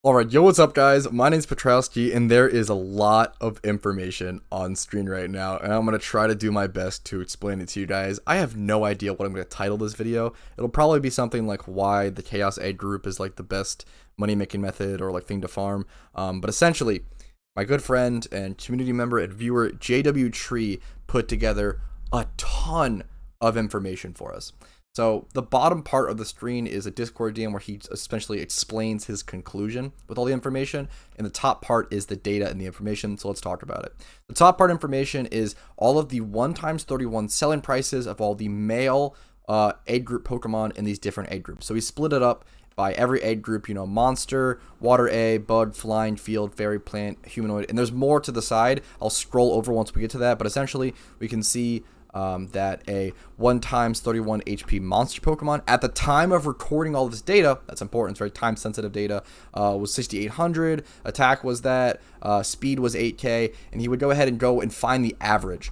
Alright, yo, what's up, guys? My name's Patrouski, and there is a lot of information on screen right now, and I'm going to try to do my best to explain it to you guys. I have no idea what I'm going to title this video. It'll probably be something like why the Chaos Egg Group is like the best money-making method or like thing to farm. But essentially, my good friend and community member and viewer JWTree put together a ton of information for us. So the bottom part of the screen is a Discord DM where he essentially explains his conclusion with all the information, and the top part is the data and the information. So let's talk about it. The top part information is all of the 1x31 selling prices of all the male aid group Pokemon in these different aid groups. So he split it up by every aid group, you know, monster, water A, bug, flying, field, fairy, plant, humanoid, and there's more to the side. I'll scroll over once we get to that, but essentially we can see that a 1x31 HP monster Pokemon at the time of recording all this data, that's important, it's very time sensitive data, was 6,800, attack was that, speed was 8k, and he would go ahead and find the average.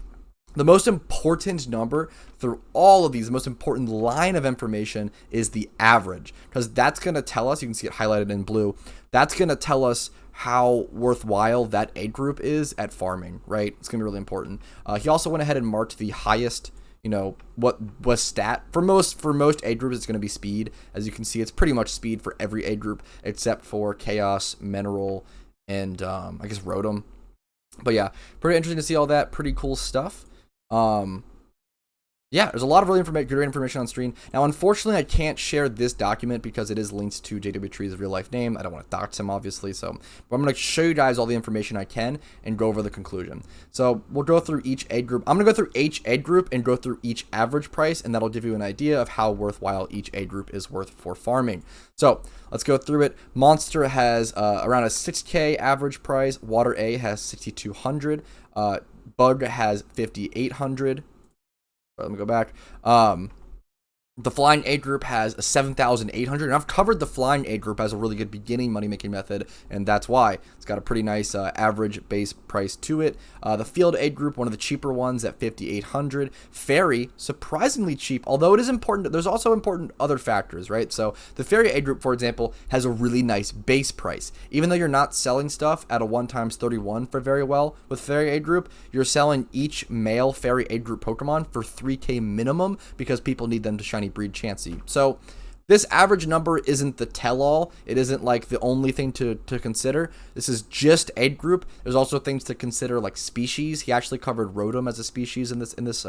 The most important number through all of these, the most important line of information is the average, because that's going to tell us, you can see it highlighted in blue, that's going to tell us how worthwhile that aid group is at farming, right? It's gonna be really important. He also went ahead and marked the highest, you know, what was stat for most aid groups. It's gonna be speed. As you can see, it's pretty much speed for every aid group except for Chaos, Mineral, and I guess Rotom. But yeah, pretty interesting to see all that. Pretty cool stuff. Yeah, there's a lot of really great information on screen. Now, unfortunately, I can't share this document because it is linked to JWTree's real life name. I don't want to dox him, obviously, but I'm going to show you guys all the information I can and go over the conclusion. So we'll go through each aid group. I'm going to go through each aid group and go through each average price, and that'll give you an idea of how worthwhile each aid group is worth for farming. So let's go through it. Monster has around a 6k average price. Water A has 6,200. Bug has 5,800. Let me go back. The flying aid group has a 7,800, and I've covered the flying aid group as a really good beginning money-making method, and that's why it's got a pretty nice average base price to it. The field aid group, one of the cheaper ones at 5,800. Fairy, surprisingly cheap, although it is important. There's also important other factors, right? So the fairy aid group, for example, has a really nice base price. Even though you're not selling stuff at a 1x31 for very well with fairy aid group, you're selling each male fairy aid group Pokemon for 3k minimum because people need them to shiny breed Chansey. So this average number isn't the tell-all. It isn't like the only thing to consider. This is just aid group. There's also things to consider like species. He actually covered Rotom as a species in this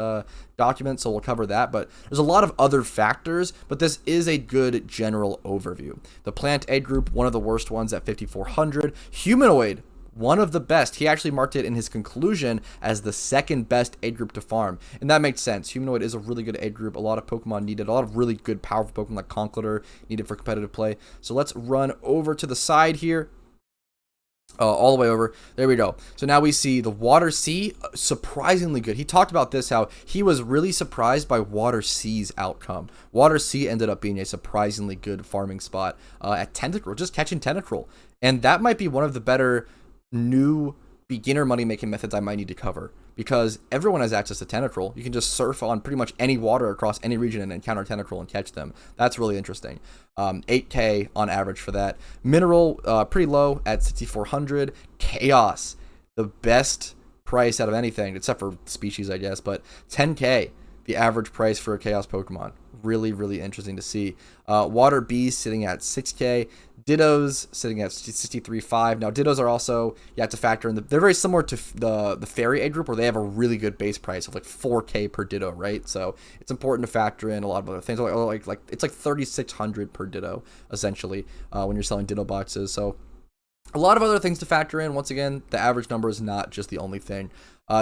document, so we'll cover that. But there's a lot of other factors, but this is a good general overview. The plant aid group, one of the worst ones at 5,400. Humanoid, one of the best. He actually marked it in his conclusion as the second best aid group to farm, and that makes sense. Humanoid is a really good aid group. A lot of Pokemon needed, a lot of really good powerful Pokemon like Conkeldurr needed for competitive play. So let's run over to the side here. All the way over. There we go. So now we see the Water C, surprisingly good. He talked about this, how he was really surprised by Water C's outcome. Water C ended up being a surprisingly good farming spot at Tentacruel, just catching Tentacruel, and that might be one of the better new beginner money making methods I might need to cover, because everyone has access to Tentacruel. You can just surf on pretty much any water across any region and encounter Tentacruel and catch them. That's really interesting. 8k on average for that. Mineral, pretty low at 6,400. Chaos, the best price out of anything except for species, I guess, but 10k the average price for a Chaos Pokemon. Really interesting to see. Water B sitting at 6k. Dittos sitting at 63.5. Now Dittos are also, you have to factor in they're very similar to the fairy aid group, where they have a really good base price of like 4k per Ditto, right? So it's important to factor in a lot of other things, like it's like 3,600 per Ditto essentially when you're selling Ditto boxes. So a lot of other things to factor in. Once again, the average number is not just the only thing.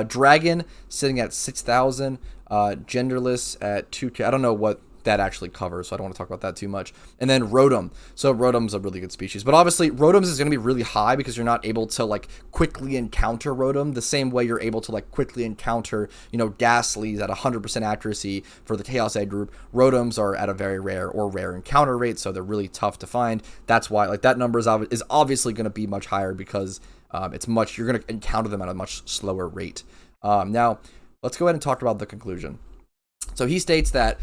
Dragon sitting at 6,000. Genderless at 2k. I don't know what that actually covers, so I don't want to talk about that too much. And then Rotom. So Rotom's a really good species, but obviously Rotom's is going to be really high because you're not able to like quickly encounter Rotom the same way you're able to like quickly encounter, you know, Ghastlies at 100% accuracy for the Chaos Egg group. Rotoms are at a very rare encounter rate, so they're really tough to find. That's why like that number is obviously going to be much higher because you're going to encounter them at a much slower rate. Now let's go ahead and talk about the conclusion. So he states that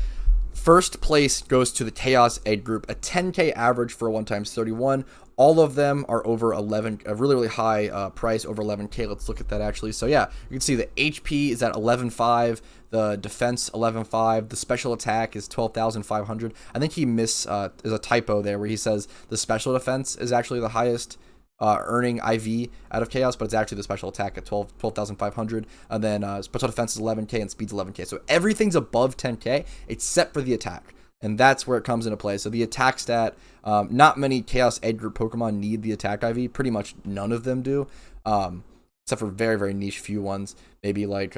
first place goes to the Chaos Egg group, a 10k average for a 1x31. All of them are over 11, a really, really high price, over 11K. Let's look at that actually. So yeah, you can see the HP is at 11.5, the defense 11.5, the special attack is 12,500. I think he there's a typo there where he says the special defense is actually the highest earning IV out of Chaos, but it's actually the special attack at 12,500, and then special defense is 11K and speed's 11K. So everything's above 10K except for the attack. And that's where it comes into play. So the attack stat, not many Chaos Ed Group Pokemon need the attack IV. Pretty much none of them do, except for very, very niche few ones. Maybe like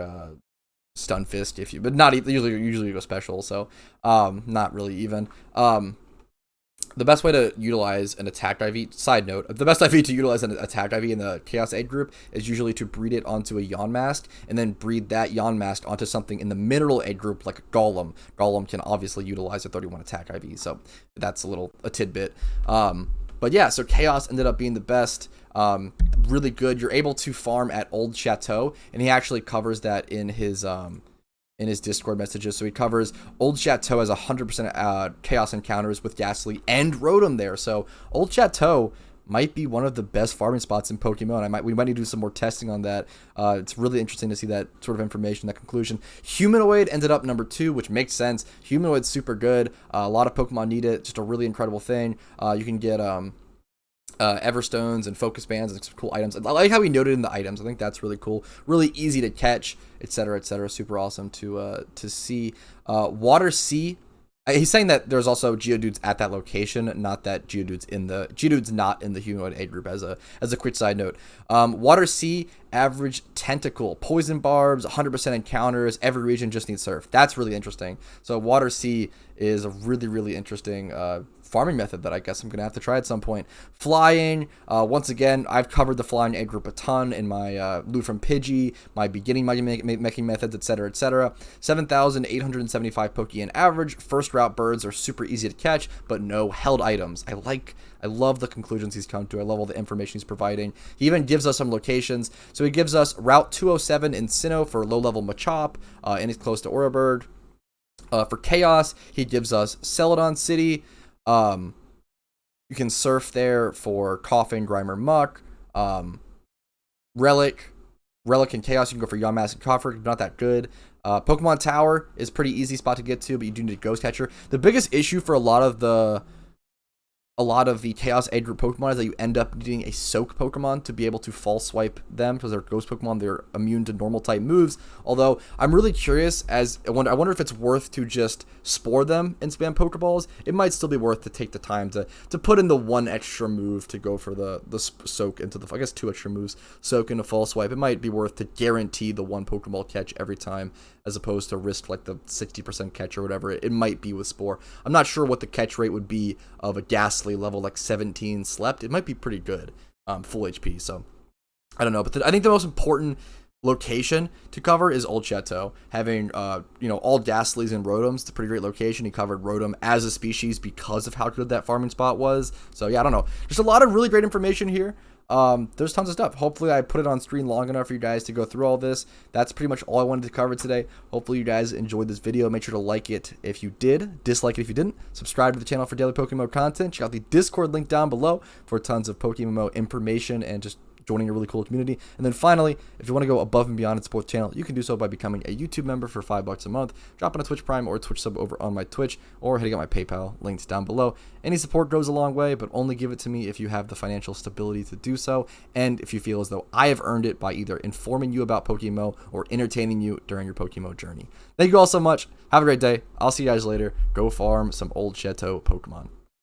Stunfist, but not usually you go special. So not really even. The best way to utilize an attack IV, side note, the best IV to utilize an attack IV in the Chaos Aid group is usually to breed it onto a Yonmast, and then breed that Yonmast onto something in the Mineral Aid group like a Golem. Golem can obviously utilize a 31 attack IV, so that's a tidbit. But yeah, so Chaos ended up being the best, really good. You're able to farm at Old Chateau, and he actually covers that in his Discord messages. So he covers Old Chateau as 100% Chaos encounters with Ghastly and Rotom there. So Old Chateau might be one of the best farming spots in Pokemon. We might need to do some more testing on that. It's really interesting to see that sort of information, that conclusion. Humanoid ended up number 2, which makes sense. Humanoid's super good. A lot of Pokemon need it. Just a really incredible thing. You can get Everstones and Focus Bands and some cool items. I like how he noted in the items. I think that's really cool. Really easy to catch, etc., etc. Super awesome to see. Water Sea. He's saying that there's also Geodudes at that location, not that Geodude's not in the Humanoid A group. As a quick side note, Water Sea, average Tentacle, Poison Barbs, 100% encounters. Every region just needs Surf. That's really interesting. So Water Sea is a really, really interesting farming method that I guess I'm gonna have to try at some point. Flying, once again, I've covered the Flying Egg group a ton in my Loot from Pidgey, my beginning making methods, etc., etc. 7,875 Pokeyen average. First route birds are super easy to catch, but no held items. I love the conclusions he's come to. I love all the information he's providing. He even gives us some locations. So he gives us Route 207 in Sinnoh for low-level Machop, and it's close to Oreburgh. For Chaos, he gives us Celadon City. You can surf there for Coffin, Grimer, Muck. Relic and Chaos, you can go for Yonmask and Coffer, not that good. Pokemon Tower is pretty easy spot to get to, but you do need a Ghost Catcher. The biggest issue for a lot of the Chaos Egg Group Pokemon is that you end up needing a Soak Pokemon to be able to False Swipe them, because they're Ghost Pokemon, they're immune to normal type moves. Although, I'm really curious, I wonder if it's worth to just Spore them and spam Pokeballs. It might still be worth to take the time to put in the one extra move to go for the Soak into the, I guess 2 extra moves, Soak into False Swipe. It might be worth to guarantee the 1 Pokeball catch every time, as opposed to risk like the 60% catch or whatever it might be with Spore. I'm not sure what the catch rate would be of a Ghastly level like 17 Slept. It might be pretty good, full HP. So I don't know, but I think the most important location to cover is Old Chateau. Having all Ghastlies and Rotoms, it's a pretty great location. He covered Rotom as a species because of how good that farming spot was. So yeah, I don't know. There's a lot of really great information here. There's tons of stuff. Hopefully I put it on screen long enough for you guys to go through all this. That's pretty much all I wanted to cover today. Hopefully you guys enjoyed this video. Make sure to like it if you did, dislike it if you didn't, subscribe to the channel for daily PokeMMO content, check out the Discord link down below for tons of PokeMMO information and just joining a really cool community. And then finally, if you want to go above and beyond and support the channel, you can do so by becoming a YouTube member for $5 a month, dropping a Twitch Prime or a Twitch sub over on my Twitch, or hitting up my PayPal, links down below. Any support goes a long way, but only give it to me if you have the financial stability to do so, and if you feel as though I have earned it by either informing you about PokeMMO or entertaining you during your PokeMMO journey. Thank you all so much. Have a great day. I'll see you guys later. Go farm some Old Chateau Pokemon.